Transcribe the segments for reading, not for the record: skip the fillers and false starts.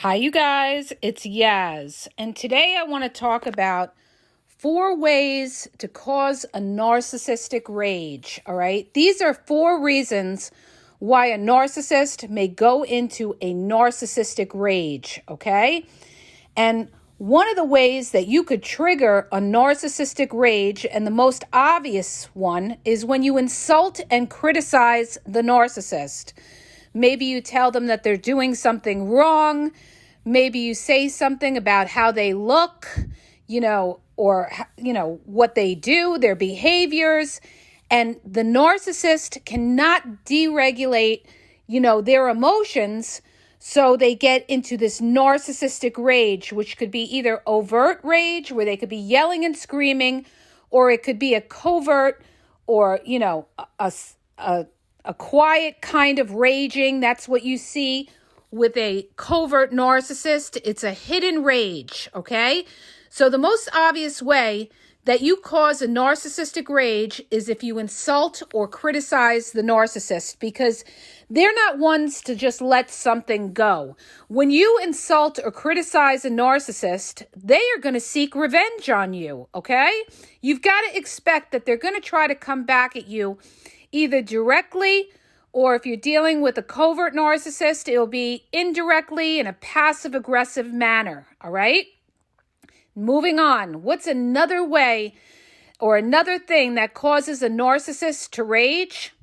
Hi, you guys. It's Yaz. And today I want to talk about 4 ways to cause a narcissistic rage. All right. These are 4 reasons why a narcissist may go into a narcissistic rage. Okay. And one of the ways that you could trigger a narcissistic rage, and the most obvious one, is when you insult and criticize the narcissist. Maybe you tell them that they're doing something wrong. Maybe you say something about how they look, or what they do, their behaviors. And the narcissist cannot deregulate, their emotions. So they get into this narcissistic rage, which could be either overt rage, where they could be yelling and screaming, or it could be a covert or, a quiet kind of raging. That's what you see with a covert narcissist. It's a hidden rage, okay? So the most obvious way that you cause a narcissistic rage is if you insult or criticize the narcissist, because they're not ones to just let something go. When you insult or criticize a narcissist, they are going to seek revenge on you, okay? You've got to expect that they're going to try to come back at you either directly, or if you're dealing with a covert narcissist, it'll be indirectly in a passive-aggressive manner, all right? Moving on, what's another way or another thing that causes a narcissist to rage?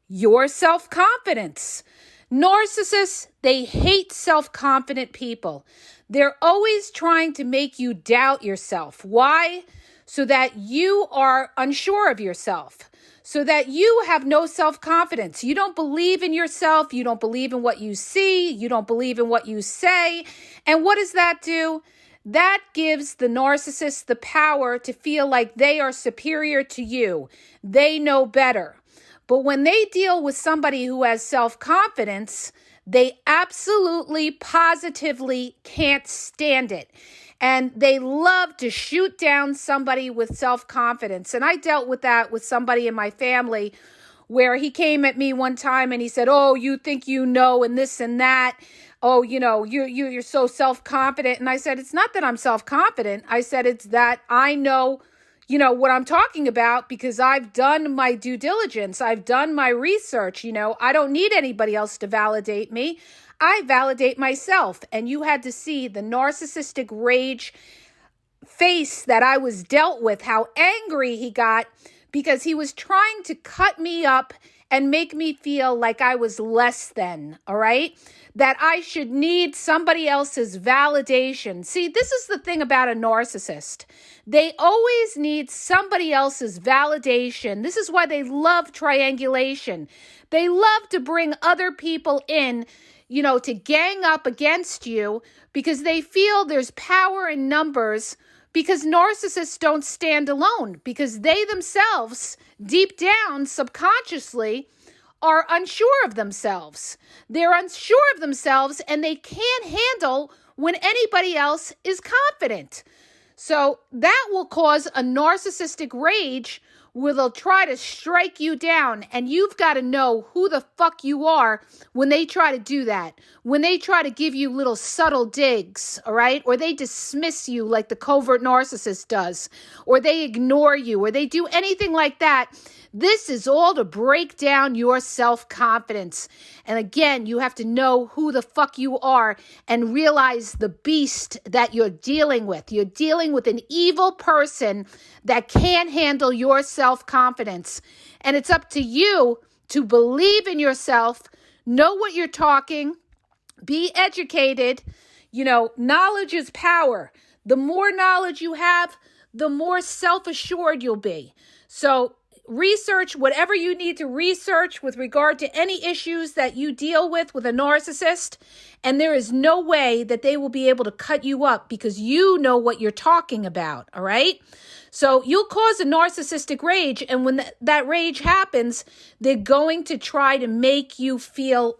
Your self-confidence. Narcissists, they hate self-confident people. They're always trying to make you doubt yourself. Why? So that you are unsure of yourself. So that you have no self-confidence. You don't believe in yourself. You don't believe in what you see. You don't believe in what you say. And what does that do? That gives the narcissist the power to feel like they are superior to you. They know better. But when they deal with somebody who has self-confidence, they absolutely, positively can't stand it. And they love to shoot down somebody with self-confidence. And I dealt with that with somebody in my family where he came at me one time and he said, "Oh, you think you know, and this and that. Oh, you're so self-confident." And I said, "It's not that I'm self-confident. I said, it's that I know, what I'm talking about, because I've done my due diligence. I've done my research. I don't need anybody else to validate me. I validate myself." And you had to see the narcissistic rage face that I was dealt with, how angry he got, because he was trying to cut me up and make me feel like I was less than, all right? That I should need somebody else's validation. See, this is the thing about a narcissist. They always need somebody else's validation. This is why they love triangulation. They love to bring other people in, to gang up against you, because they feel there's power in numbers, because narcissists don't stand alone, because they themselves, deep down, subconsciously, are unsure of themselves. They're unsure of themselves, and they can't handle when anybody else is confident. So that will cause a narcissistic rage where they'll try to strike you down, and you've got to know who the fuck you are when they try to do that, when they try to give you little subtle digs, all right? Or they dismiss you like the covert narcissist does, or they ignore you, or they do anything like that. This is all to break down your self-confidence. And again, you have to know who the fuck you are and realize the beast that you're dealing with. You're dealing with an evil person that can't handle your self-confidence. And it's up to you to believe in yourself, know what you're talking, be educated. Knowledge is power. The more knowledge you have, the more self-assured you'll be. So research whatever you need to research with regard to any issues that you deal with a narcissist, and there is no way that they will be able to cut you up because you know what you're talking about, all right? So you'll cause a narcissistic rage, and when that rage happens, they're going to try to make you feel,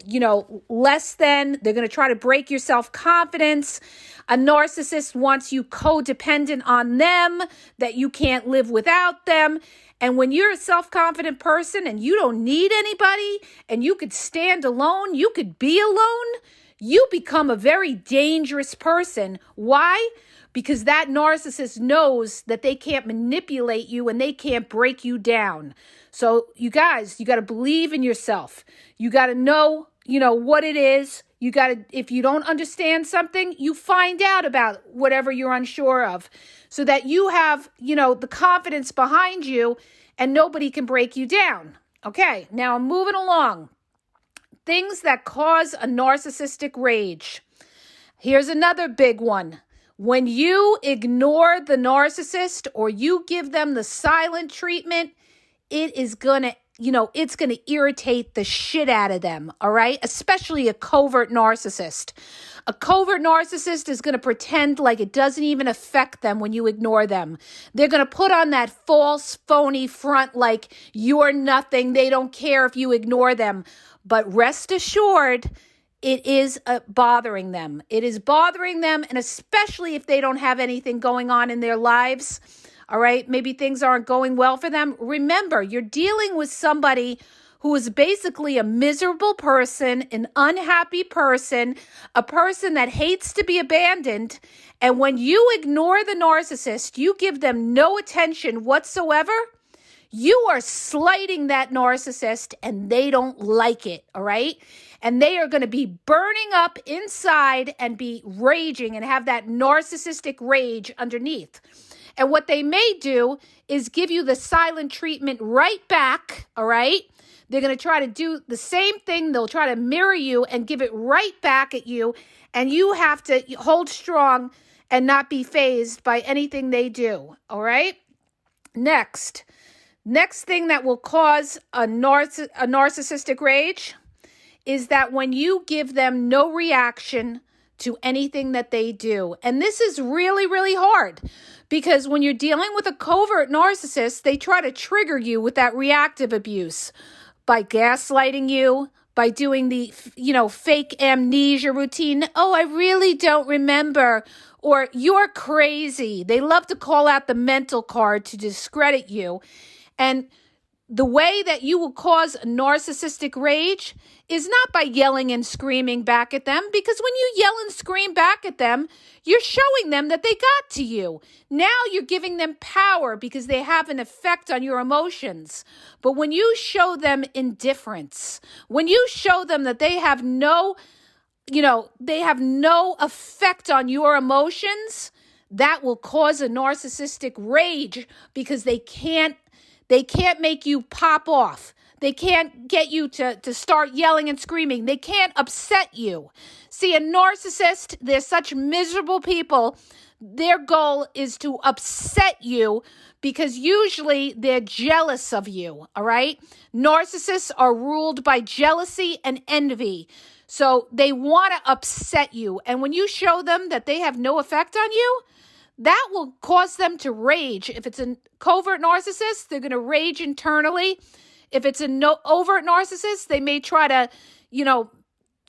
less than. They're going to try to break your self-confidence. A narcissist wants you codependent on them, that you can't live without them. And when you're a self-confident person and you don't need anybody and you could stand alone, you could be alone, you become a very dangerous person. Why? Because that narcissist knows that they can't manipulate you and they can't break you down. So you guys, you got to believe in yourself. You got to know, what it is. You got to, if you don't understand something, you find out about whatever you're unsure of so that you have, the confidence behind you and nobody can break you down. Okay, now I'm moving along. Things that cause a narcissistic rage. Here's another big one. When you ignore the narcissist or you give them the silent treatment, it is going to, it's going to irritate the shit out of them, all right? Especially a covert narcissist. A covert narcissist is going to pretend like it doesn't even affect them when you ignore them. They're going to put on that false, phony front like you're nothing. They don't care if you ignore them. But rest assured, it is bothering them. It is bothering them, and especially if they don't have anything going on in their lives, all right? Maybe things aren't going well for them. Remember, you're dealing with somebody who is basically a miserable person, an unhappy person, a person that hates to be abandoned. And when you ignore the narcissist, you give them no attention whatsoever, you are slighting that narcissist and they don't like it, all right? And they are going to be burning up inside and be raging and have that narcissistic rage underneath. And what they may do is give you the silent treatment right back, all right? They're going to try to do the same thing. They'll try to mirror you and give it right back at you. And you have to hold strong and not be fazed by anything they do, all right? Next thing that will cause a narcissistic rage is that when you give them no reaction to anything that they do. And this is really, really hard because when you're dealing with a covert narcissist, they try to trigger you with that reactive abuse by gaslighting you, by doing the, fake amnesia routine. Oh, I really don't remember. Or you're crazy. They love to call out the mental card to discredit you. And the way that you will cause a narcissistic rage is not by yelling and screaming back at them, because when you yell and scream back at them, you're showing them that they got to you. Now you're giving them power because they have an effect on your emotions. But when you show them indifference, when you show them that they have no effect on your emotions, that will cause a narcissistic rage because they can't make you pop off. They can't get you to start yelling and screaming. They can't upset you. See, a narcissist, they're such miserable people. Their goal is to upset you because usually they're jealous of you, all right? Narcissists are ruled by jealousy and envy. So they want to upset you. And when you show them that they have no effect on you, that will cause them to rage. If it's a covert narcissist, they're going to rage internally. If it's an overt narcissist, they may try to,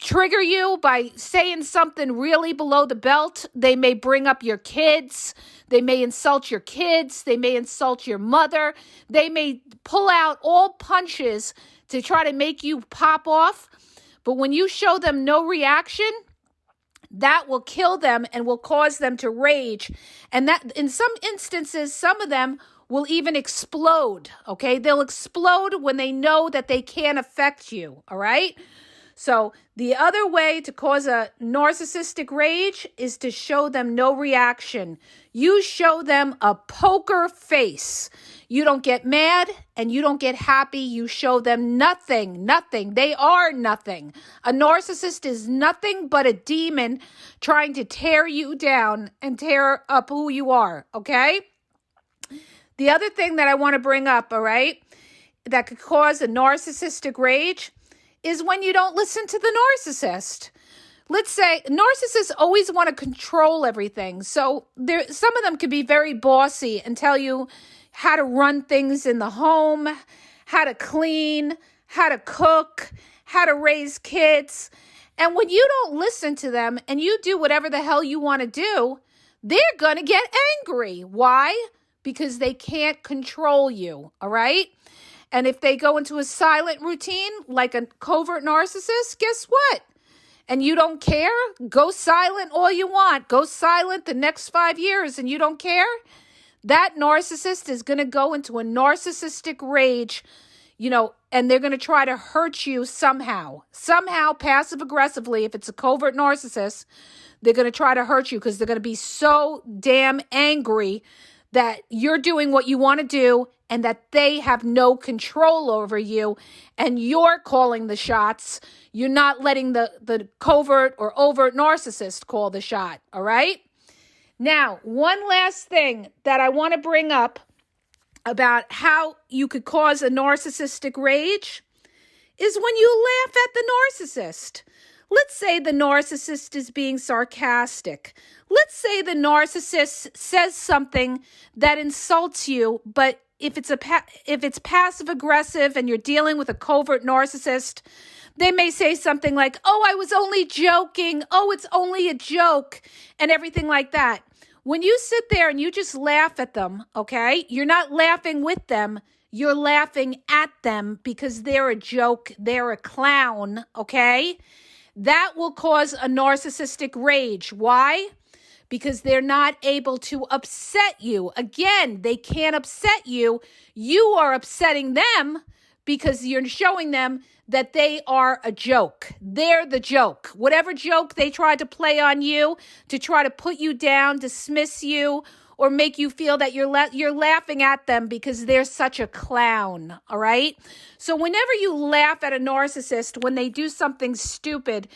trigger you by saying something really below the belt. They may bring up your kids. They may insult your kids. They may insult your mother. They may pull out all punches to try to make you pop off. But when you show them no reaction, that will kill them and will cause them to rage. And that in some instances, some of them will even explode, okay? They'll explode when they know that they can't affect you, all right? So the other way to cause a narcissistic rage is to show them no reaction. You show them a poker face. You don't get mad and you don't get happy. You show them nothing. They are nothing. A narcissist is nothing but a demon trying to tear you down and tear up who you are, okay? The other thing that I want to bring up, all right, that could cause a narcissistic rage is when you don't listen to the narcissist. Let's say narcissists always want to control everything. So some of them could be very bossy and tell you how to run things in the home, how to clean, how to cook, how to raise kids. And when you don't listen to them and you do whatever the hell you want to do, they're going to get angry. Why? Because they can't control you, all right? And if they go into a silent routine like a covert narcissist, guess what? and you don't care, go silent all you want. Go silent the next 5 years and you don't care. That narcissist is going to go into a narcissistic rage, and they're going to try to hurt you somehow, passive aggressively. If it's a covert narcissist, they're going to try to hurt you because they're going to be so damn angry that you're doing what you want to do and that they have no control over you and you're calling the shots. You're not letting the covert or overt narcissist call the shot, all right? Now, one last thing that I want to bring up about how you could cause a narcissistic rage is when you laugh at the narcissist. Let's say the narcissist is being sarcastic. Let's say the narcissist says something that insults you, but if it's passive aggressive and you're dealing with a covert narcissist, they may say something like, "Oh, I was only joking. Oh, it's only a joke," and everything like that. When you sit there and you just laugh at them, okay, you're not laughing with them. You're laughing at them because they're a joke. They're a clown, okay? That will cause a narcissistic rage. Why? Because they're not able to upset you. Again, they can't upset you. You are upsetting them because you're showing them that they are a joke. They're the joke. Whatever joke they tried to play on you to try to put you down, dismiss you, or make you feel that you're laughing at them because they're such a clown, all right? So whenever you laugh at a narcissist when they do something stupid,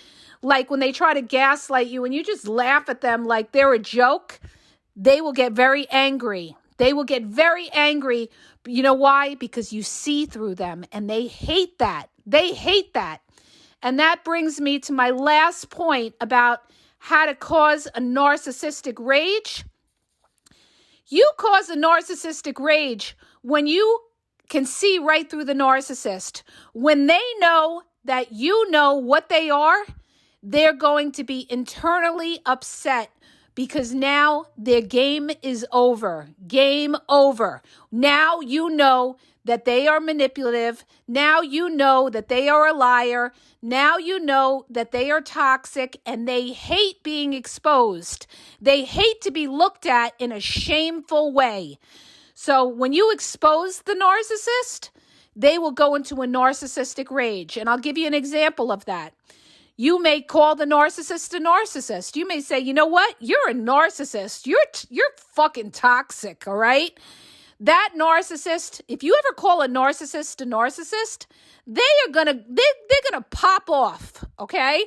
like when they try to gaslight you and you just laugh at them like they're a joke, they will get very angry. They will get very angry. You know why? Because you see through them and they hate that. They hate that. And that brings me to my last point about how to cause a narcissistic rage. You cause a narcissistic rage when you can see right through the narcissist. When they know that you know what they are, they're going to be internally upset because now their game is over. Game over. Now you know that they are manipulative. Now you know that they are a liar. Now you know that they are toxic and they hate being exposed. They hate to be looked at in a shameful way. So when you expose the narcissist, they will go into a narcissistic rage. And I'll give you an example of that. You may call the narcissist a narcissist. You may say, "You know what? You're a narcissist. You're fucking toxic, all right?" That narcissist, if you ever call a narcissist, they're gonna pop off, okay?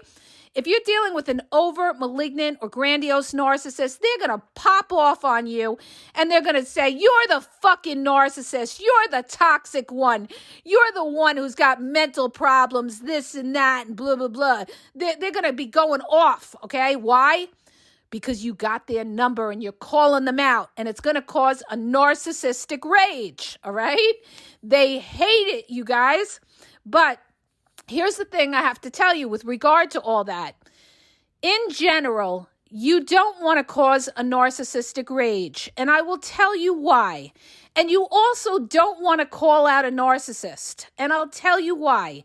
If you're dealing with an overt, malignant, or grandiose narcissist, they're going to pop off on you and they're going to say, "You're the fucking narcissist. You're the toxic one. You're the one who's got mental problems, this and that, and blah, blah, blah." They're going to be going off, okay? Why? Because you got their number and you're calling them out, and it's going to cause a narcissistic rage, all right? They hate it, you guys. But here's the thing I have to tell you with regard to all that. In general, you don't want to cause a narcissistic rage, and I will tell you why. And you also don't want to call out a narcissist, and I'll tell you why.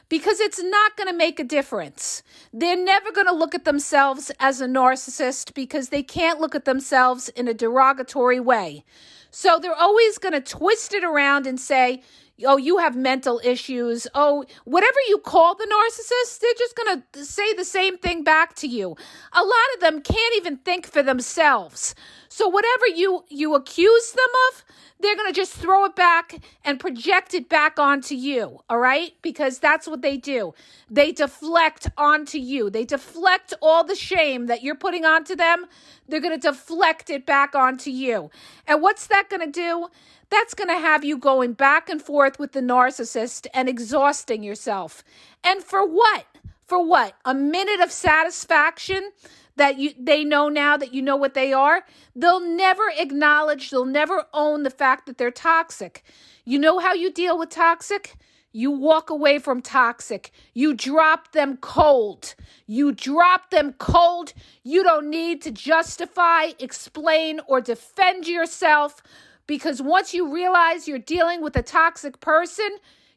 Because it's not going to make a difference. They're never going to look at themselves as a narcissist because they can't look at themselves in a derogatory way. So they're always going to twist it around and say, "Oh, you have mental issues." Oh, whatever you call the narcissist, they're just going to say the same thing back to you. A lot of them can't even think for themselves. So whatever you accuse them of, they're going to just throw it back and project it back onto you, all right? Because that's what they do. They deflect onto you. They deflect all the shame that you're putting onto them. They're going to deflect it back onto you. And what's that going to do? That's going to have you going back and forth with the narcissist and exhausting yourself. And for what? For what? A minute of satisfaction that they know now that you know what they are? They'll never acknowledge, they'll never own the fact that they're toxic. You know how you deal with toxic? You walk away from toxic. You drop them cold. You drop them cold. You don't need to justify, explain, or defend yourself. Because once you realize you're dealing with a toxic person,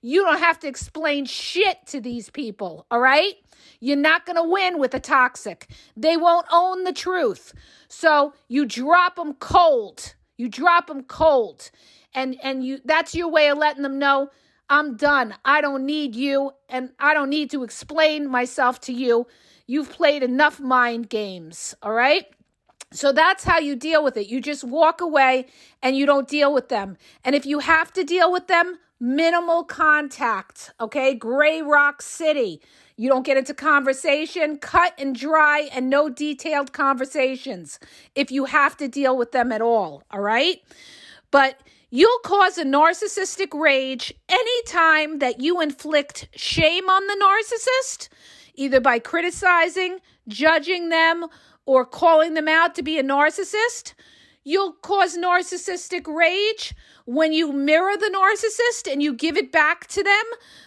You don't have to explain shit to these people, all right? You're not going to win with a toxic. They won't own the truth. So you drop them cold. You drop them cold. And that's your way of letting them know, I'm done. I don't need you, and I don't need to explain myself to you. You've played enough mind games, all right? So that's how you deal with it. You just walk away and you don't deal with them. And if you have to deal with them, minimal contact, okay? Gray Rock City. You don't get into conversation, cut and dry, and no detailed conversations if you have to deal with them at all, all right? But you'll cause a narcissistic rage anytime that you inflict shame on the narcissist, either by criticizing, judging them, or calling them out to be a narcissist. You'll cause narcissistic rage when you mirror the narcissist and you give it back to them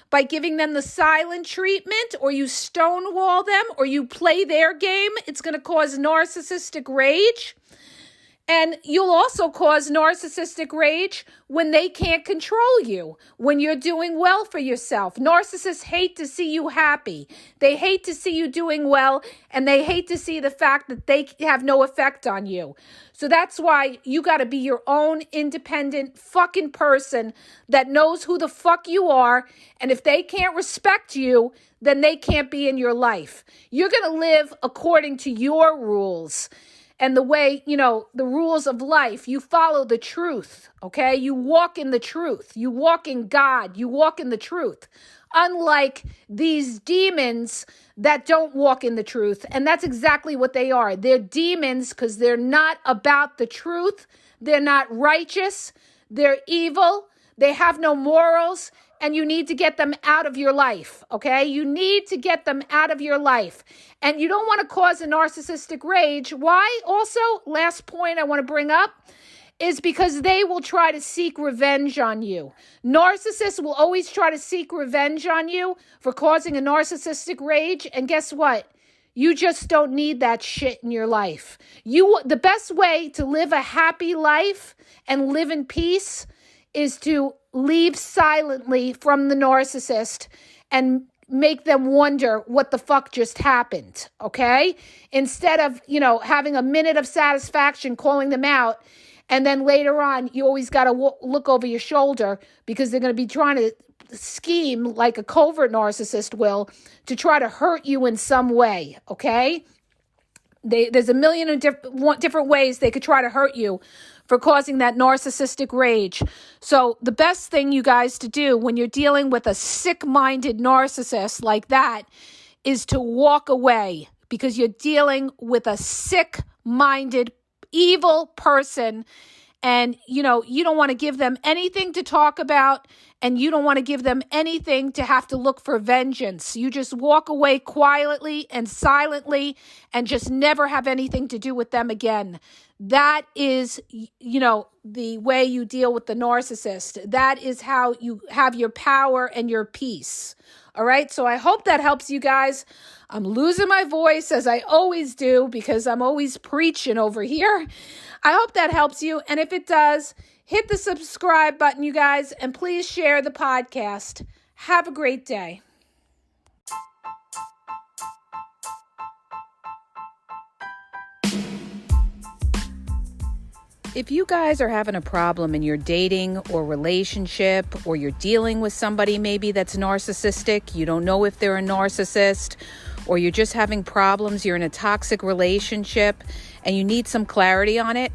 by giving them the silent treatment, or you stonewall them, or you play their game. It's going to cause narcissistic rage. And you'll also cause narcissistic rage when they can't control you, when you're doing well for yourself. Narcissists hate to see you happy. They hate to see you doing well, and they hate to see the fact that they have no effect on you. So that's why you got to be your own independent fucking person that knows who the fuck you are. And if they can't respect you, then they can't be in your life. You're going to live according to your rules. And the way, the rules of life, you follow the truth, okay? You walk in the truth. You walk in God. You walk in the truth. Unlike these demons that don't walk in the truth. And that's exactly what they are. They're demons because they're not about the truth. They're not righteous. They're evil. They have no morals. And you need to get them out of your life, okay? You need to get them out of your life. And you don't want to cause a narcissistic rage. Why? Also, last point I want to bring up is because they will try to seek revenge on you. Narcissists will always try to seek revenge on you for causing a narcissistic rage. And guess what? You just don't need that shit in your life. The best way to live a happy life and live in peace is to leave silently from the narcissist and make them wonder what the fuck just happened, okay? Instead of, having a minute of satisfaction calling them out, and then later on, you always got to look over your shoulder because they're going to be trying to scheme like a covert narcissist will to try to hurt you in some way, okay? There's a million of different ways they could try to hurt you for causing that narcissistic rage. So the best thing, you guys, to do when you're dealing with a sick-minded narcissist like that is to walk away, because you're dealing with a sick-minded, evil person. And, you don't want to give them anything to talk about, and you don't want to give them anything to have to look for vengeance. You just walk away quietly and silently and just never have anything to do with them again. That is, the way you deal with the narcissist. That is how you have your power and your peace. All right. So I hope that helps you guys. I'm losing my voice as I always do because I'm always preaching over here. I hope that helps you. And if it does, hit the subscribe button, you guys, and please share the podcast. Have a great day. If you guys are having a problem in your dating or relationship, or you're dealing with somebody maybe that's narcissistic, you don't know if they're a narcissist, or you're just having problems, you're in a toxic relationship, and you need some clarity on it,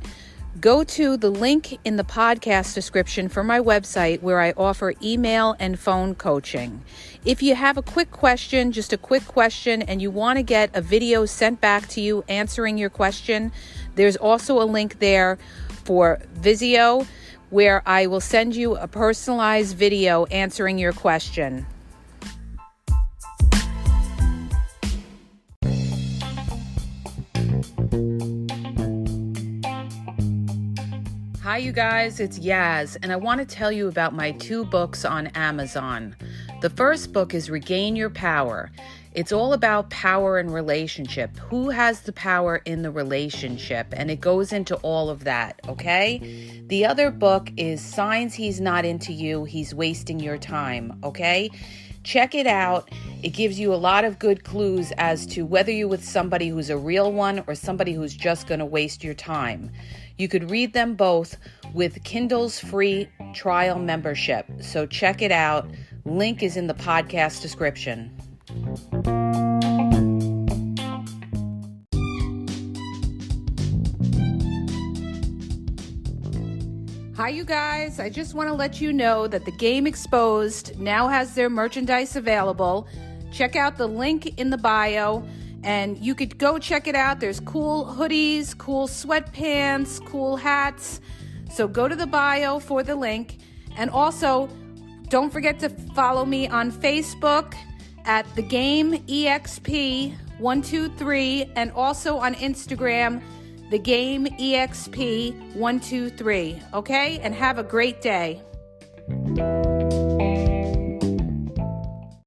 go to the link in the podcast description for my website where I offer email and phone coaching. If you have a quick question, just a quick question, and you want to get a video sent back to you answering your question, there's also a link there for Vizio where I will send you a personalized video answering your question. Hi, you guys, it's Yaz, and I want to tell you about my 2 books on Amazon. The first book is Regain Your Power. It's all about power and relationship. Who has the power in the relationship? And it goes into all of that, okay? The other book is Signs He's Not Into You, He's Wasting Your Time, okay? Check it out. It gives you a lot of good clues as to whether you're with somebody who's a real one or somebody who's just going to waste your time. You could read them both with Kindle's free trial membership. So check it out. Link is in the podcast description. Hi, you guys. I just want to let you know that the Game Exposed now has their merchandise available. Check out the link in the bio, and you could go check it out. There's cool hoodies, cool sweatpants, cool hats. So go to the bio for the link. And also, don't forget to follow me on Facebook at The Game EXP 123, and also on Instagram, The Game EXP 123. Okay, and have a great day.